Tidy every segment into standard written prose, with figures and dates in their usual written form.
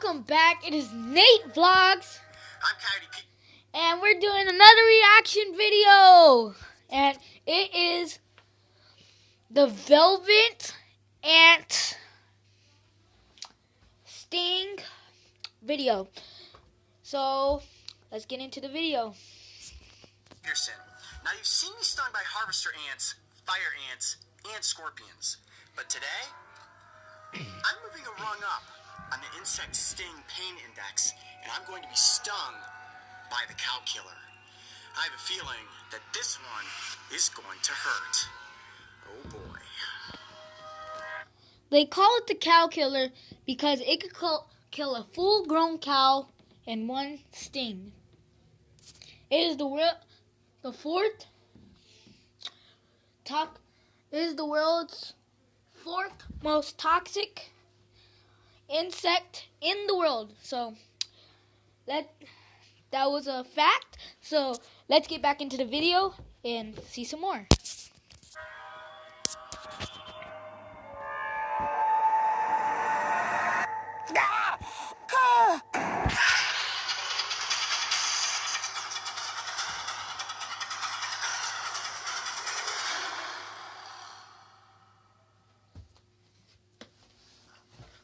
Welcome back. It is Nate Vlogs. I'm Coyote Pete. And we're doing another reaction video. And it is the Velvet Ant Sting video. So, let's get into the video. Pearson. Now, you've seen me stung by harvester ants, fire ants, and scorpions. But today, I'm moving a rung up on the insect sting pain index, and I'm going to be stung by the cow killer. I have a feeling that this one is going to hurt. Oh boy. They call it the cow killer because it could kill a full-grown cow in one sting. It is the world's fourth most toxic insect in the world. So that was a fact. So let's get back into the video and see some more.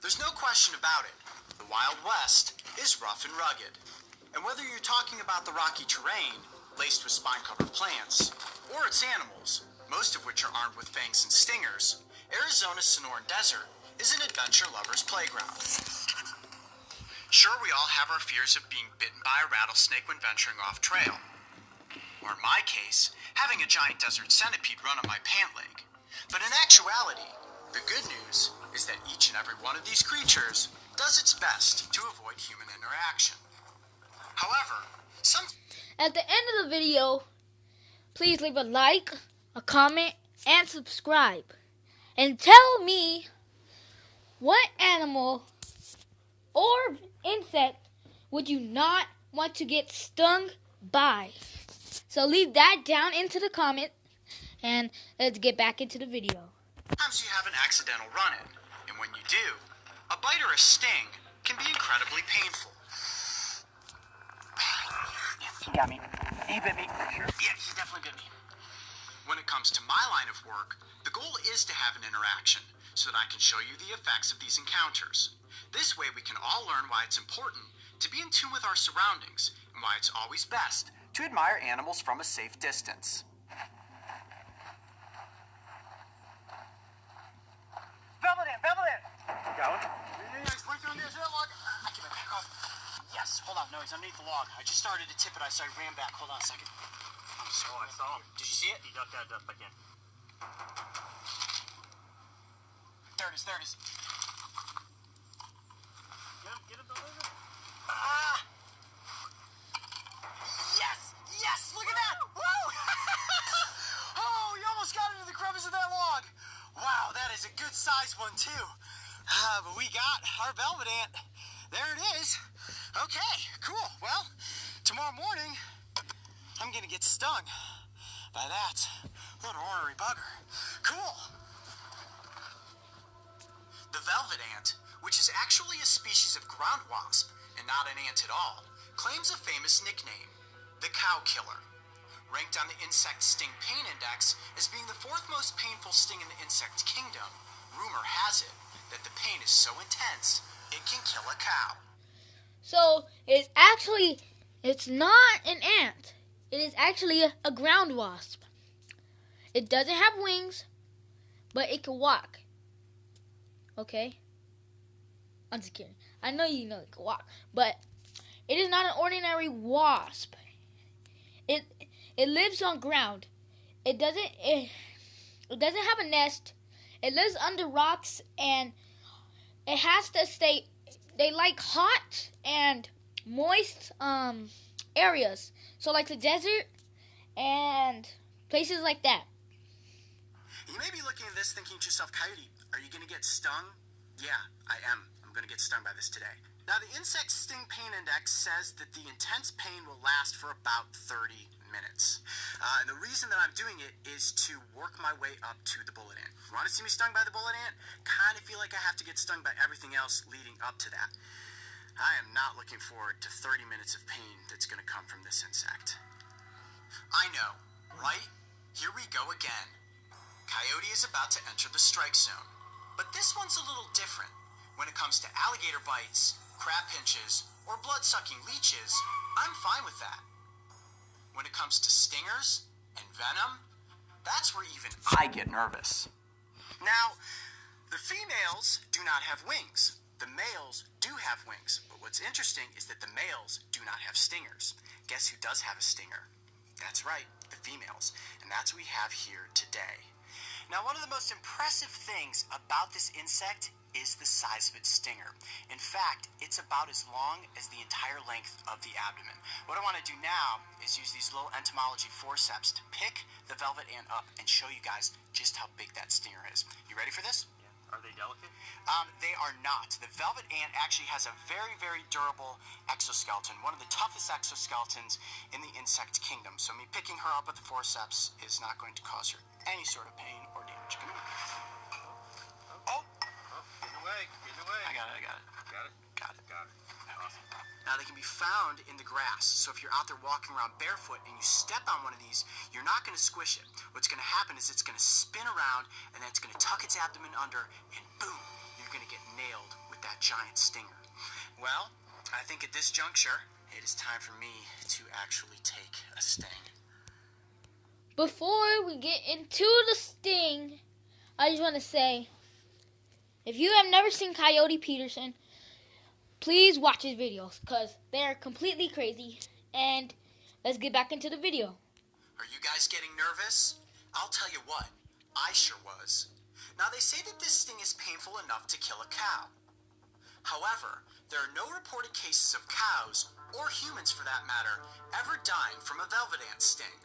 There's no question about it. The Wild West is rough and rugged. And whether you're talking about the rocky terrain, laced with spine-covered plants, or its animals, most of which are armed with fangs and stingers, Arizona's Sonoran Desert is an adventure lover's playground. Sure, we all have our fears of being bitten by a rattlesnake when venturing off trail. Or in my case, having a giant desert centipede run on my pant leg. But in actuality, the good news is that each and every one of these creatures does its best to avoid human interaction. However, at the end of the video, please leave a like, a comment, and subscribe. And tell me what animal or insect would you not want to get stung by. So leave that down into the comment, and let's get back into the video. Sometimes you have an accidental run-in, and when you do, a bite or a sting can be incredibly painful. He got me. He bit me. Yeah, he definitely bit me. When it comes to my line of work, the goal is to have an interaction so that I can show you the effects of these encounters. This way we can all learn why it's important to be in tune with our surroundings and why it's always best to admire animals from a safe distance. Velvet Ant! Going? I can back off. Yes, hold on. No, he's underneath the log. I just started to tip it, so I ran back. Hold on a second. I saw him. Did you see it? He ducked that up again. There it is. Get him, deliver. Ah! Yes! Look at that! Woo! Oh, you almost got into the crevice of that log. Wow, that is a good size one too. But we got our velvet ant. There it is. Okay, cool. Well, tomorrow morning, I'm gonna get stung by that little ornery bugger. Cool. The velvet ant, which is actually a species of ground wasp and not an ant at all, claims a famous nickname, the cow killer. Ranked on the insect sting pain index as being the fourth most painful sting in the insect kingdom, rumor has it that the pain is so intense it can kill a cow. So it's not an ant. It is actually a ground wasp. It doesn't have wings, but it can walk. Okay? I'm just kidding. I know you know it can walk, but it is not an ordinary wasp. It lives on ground. It doesn't have a nest. It lives under rocks, and it has to stay. They like hot and moist areas. So like the desert and places like that. You may be looking at this thinking to yourself, Coyote, are you going to get stung? Yeah, I am. I'm going to get stung by this today. Now, the insect sting pain index says that the intense pain will last for about 30 minutes. And the reason that I'm doing it is to work my way up to the bullet ant. You want to see me stung by the bullet ant? Kind of feel like I have to get stung by everything else leading up to that. I am not looking forward to 30 minutes of pain that's going to come from this insect. I know, right? Here we go again. Coyote is about to enter the strike zone. But this one's a little different. When it comes to alligator bites, crab pinches, or blood-sucking leeches, I'm fine with that. When it comes to stingers and venom, that's where even I get nervous. Now, the females do not have wings. The males do have wings. But what's interesting is that the males do not have stingers. Guess who does have a stinger? That's right, the females. And that's what we have here today. Now, one of the most impressive things about this insect is the size of its stinger. In fact, it's about as long as the entire length of the abdomen. What I want to do now is use these little entomology forceps to pick the velvet ant up and show you guys just how big that stinger is. You ready for this? Yeah. Are they delicate? They are not. The velvet ant actually has a very, very durable exoskeleton, one of the toughest exoskeletons in the insect kingdom. So me picking her up with the forceps is not going to cause her any sort of pain or damage. Come here. Oh! Get away. Get away. I got it. Got it? Got it. Got it. Awesome. Now, they can be found in the grass, so if you're out there walking around barefoot and you step on one of these, you're not going to squish it. What's going to happen is it's going to spin around, and then it's going to tuck its abdomen under, and boom, you're going to get nailed with that giant stinger. Well, I think at this juncture, it is time for me to actually take a sting. Before we get into the sting, I just want to say, if you have never seen Coyote Peterson, please watch his videos because they are completely crazy. And let's get back into the video. Are you guys getting nervous? I'll tell you what, I sure was. Now, they say that this sting is painful enough to kill a cow. However, there are no reported cases of cows, or humans for that matter, ever dying from a velvet ant sting.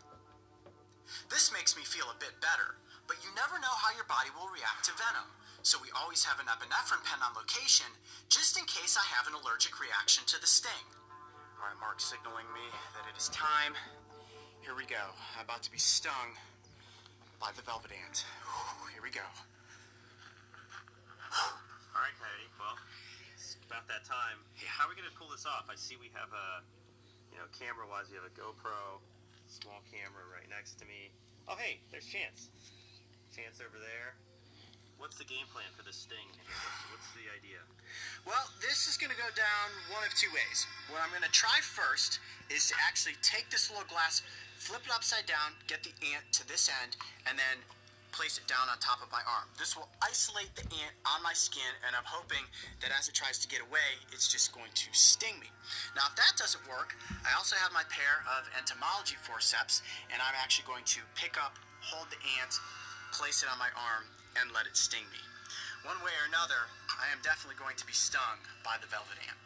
This makes me feel a bit better, but you never know how your body will react to venom. So we always have an epinephrine pen on location, just in case I have an allergic reaction to the sting. All right, Mark's signaling me that it is time. Here we go. I'm about to be stung by the velvet ant. Here we go. All right, Coyote. Well, it's about that time. Yeah. How are we going to pull this off? I see we have a, camera-wise, we have a GoPro, small camera right next to me. Oh, hey, there's Chance. Chance over there. What's the game plan for this sting? What's the idea? Well, this is going to go down one of two ways. What I'm going to try first is to actually take this little glass, flip it upside down, get the ant to this end, and then place it down on top of my arm. This will isolate the ant on my skin, and I'm hoping that as it tries to get away, it's just going to sting me. Now, if that doesn't work, I also have my pair of entomology forceps, and I'm actually going to pick up, hold the ant, place it on my arm, and let it sting me. One way or another, I am definitely going to be stung by the velvet ant.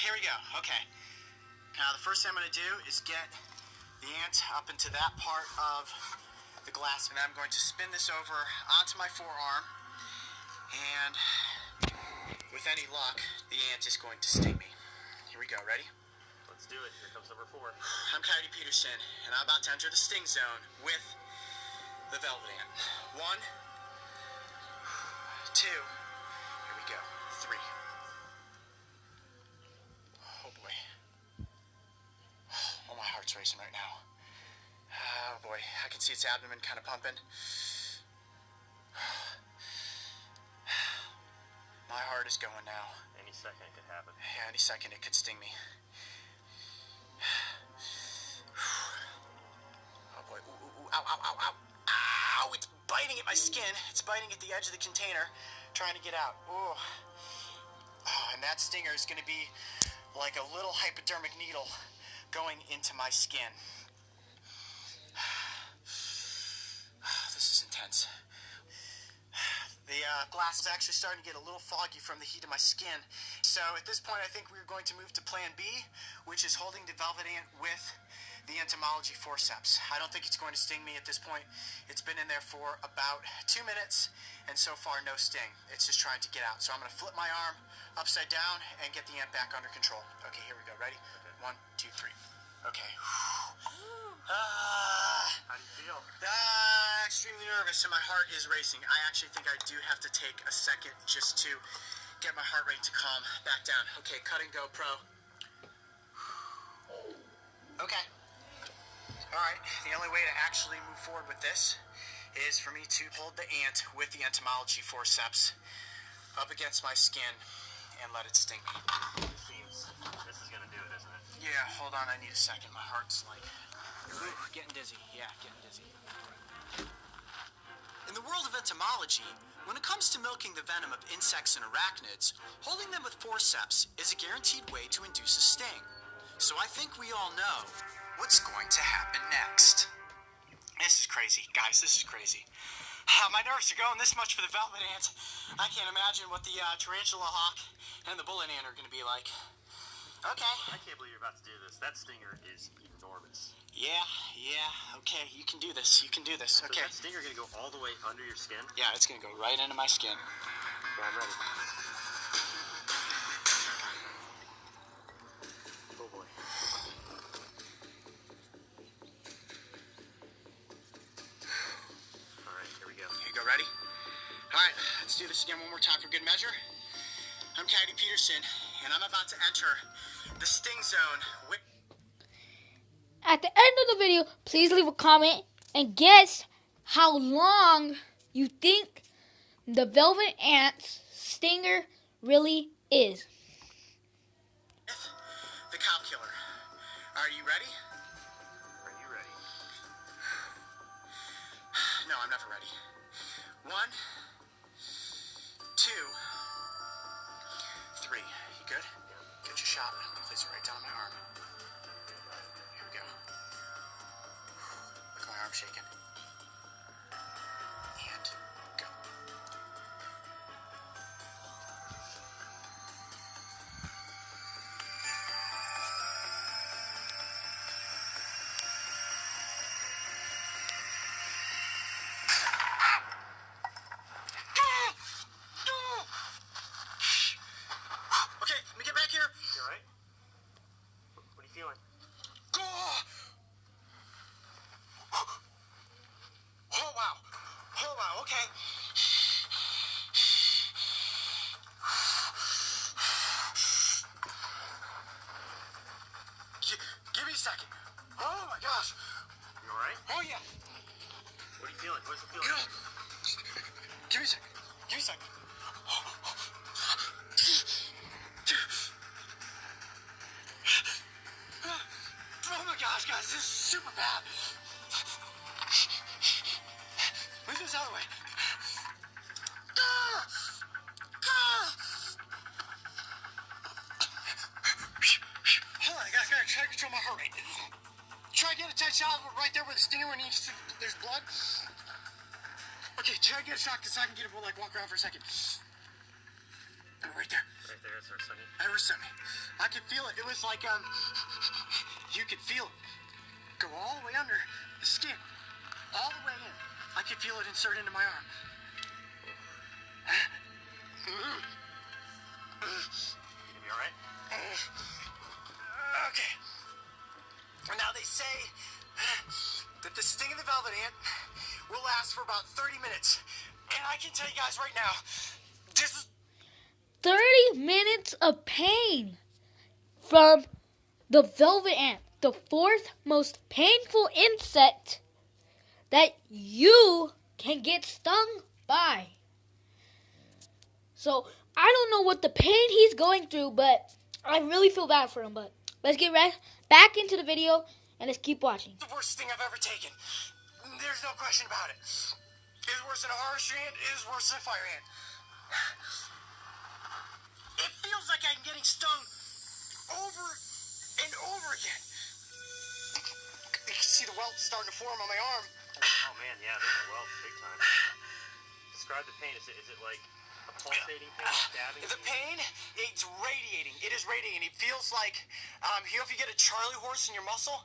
Here we go. Okay. Now, the first thing I'm going to do is get the ant up into that part of the glass, and I'm going to spin this over onto my forearm, and with any luck, the ant is going to sting me. Here we go. Ready? Let's do it. Here comes number 4. I'm Coyote Peterson, and I'm about to enter the sting zone with the velvet ant. 1, 2, here we go, 3. Oh boy. Oh, my heart's racing right now. Oh boy, I can see its abdomen kind of pumping. My heart is going now. Any second it could happen. Yeah, any second it could sting me. Oh boy, ooh, ooh, ooh, ow, ow, ow, ow. Ow, it's biting at my skin. It's biting at the edge of the container, trying to get out. Ooh. Oh, and that stinger is going to be like a little hypodermic needle going into my skin. This is intense. The glass is actually starting to get a little foggy from the heat of my skin. So at this point, I think we're going to move to plan B, which is holding the velvet ant with the entomology forceps. I don't think it's going to sting me at this point. It's been in there for about 2 minutes, and so far no sting. It's just trying to get out. So I'm going to flip my arm upside down and get the ant back under control. Okay, here we go. Ready? 1, 2, 3. Okay. How do you feel? Extremely nervous, and my heart is racing. I actually think I do have to take a second just to get my heart rate to calm back down. Okay, cutting GoPro. Okay. Alright, the only way to actually move forward with this is for me to hold the ant with the entomology forceps up against my skin and let it sting me. Seems this is gonna do it, isn't it? Yeah, hold on, I need a second. My heart's like, getting dizzy. Yeah, getting dizzy. In the world of entomology, when it comes to milking the venom of insects and arachnids, holding them with forceps is a guaranteed way to induce a sting. So I think we all know what's going to happen next. This is crazy, guys, this is crazy. My nerves are going this much for the velvet ant. I can't imagine what the tarantula hawk and the bullet ant are going to be like. Okay. I can't believe you're about to do this. That stinger is enormous. Yeah, okay, you can do this, Okay. So is that stinger gonna go all the way under your skin? Yeah, it's going to go right into my skin. Okay, I'm ready. Oh boy. Alright, here we go. Here you go, ready? Alright, let's do this again one more time for good measure. I'm Caddy Peterson, and I'm about to enter the sting zone with... At the end of the video, please leave a comment and guess how long you think the velvet ant's stinger really is. the cow killer. Are you ready? Are you ready? No, I'm never ready. 1, 2, 3. You good? Get your shot. Place it right down my arm. Here we go. Look at my arm shaking. And go. Okay, let me get back here. You alright? What are you feeling? Oh wow, okay. Give me a second. Oh my gosh. You alright? Oh yeah. What are you feeling? What's it feeling? Give me a second. Give me a second. Oh my gosh, guys, this is super bad. Move this out of the way. Hold on, I gotta try to control my heart rate. Try to get a tight shot right there where the stinger when there's blood. Okay, try to get a shot because I can get it, like, walk around for a second. Right there. Right there, it's our sunny. It was something. I could feel it. It was like, you could feel it. Go all the way under the skin. All the way in. I could feel it insert into my arm. You gonna be alright? Okay. Now they say that the sting of the velvet ant will last for about 30 minutes. And I can tell you guys right now, this is 30 minutes of pain from the velvet ant, the fourth most painful insect that you can get stung by. So, I don't know what the pain he's going through, but I really feel bad for him. But let's get back into the video and let's keep watching. the worst thing I've ever taken. There's no question about it. It is worse than a harvester ant. It is worse than a fire ant. It feels like I'm getting stung over and over again. You can see the welt starting to form on my arm. Oh man, yeah, there's a welt, big time. Describe the pain. Is it like a pulsating pain, stabbing The pain, it's radiating. It is radiating. It feels like, you know, if you get a Charlie horse in your muscle,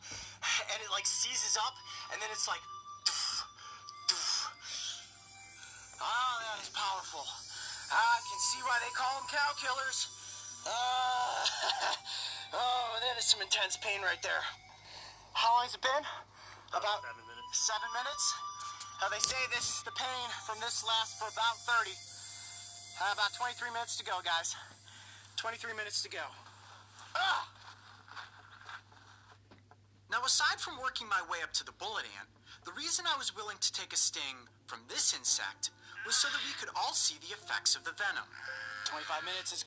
and it like seizes up, and then it's like, doof, doof. Oh, that is powerful. I can see why they call them cow killers. Oh, that is some intense pain right there. How long has it been? About 7 minutes. 7 minutes. Now they say the pain from this lasts for about 30. About 23 minutes to go, guys. 23 minutes to go. Ugh! Now, aside from working my way up to the bullet ant, the reason I was willing to take a sting from this insect was so that we could all see the effects of the venom. 25 minutes is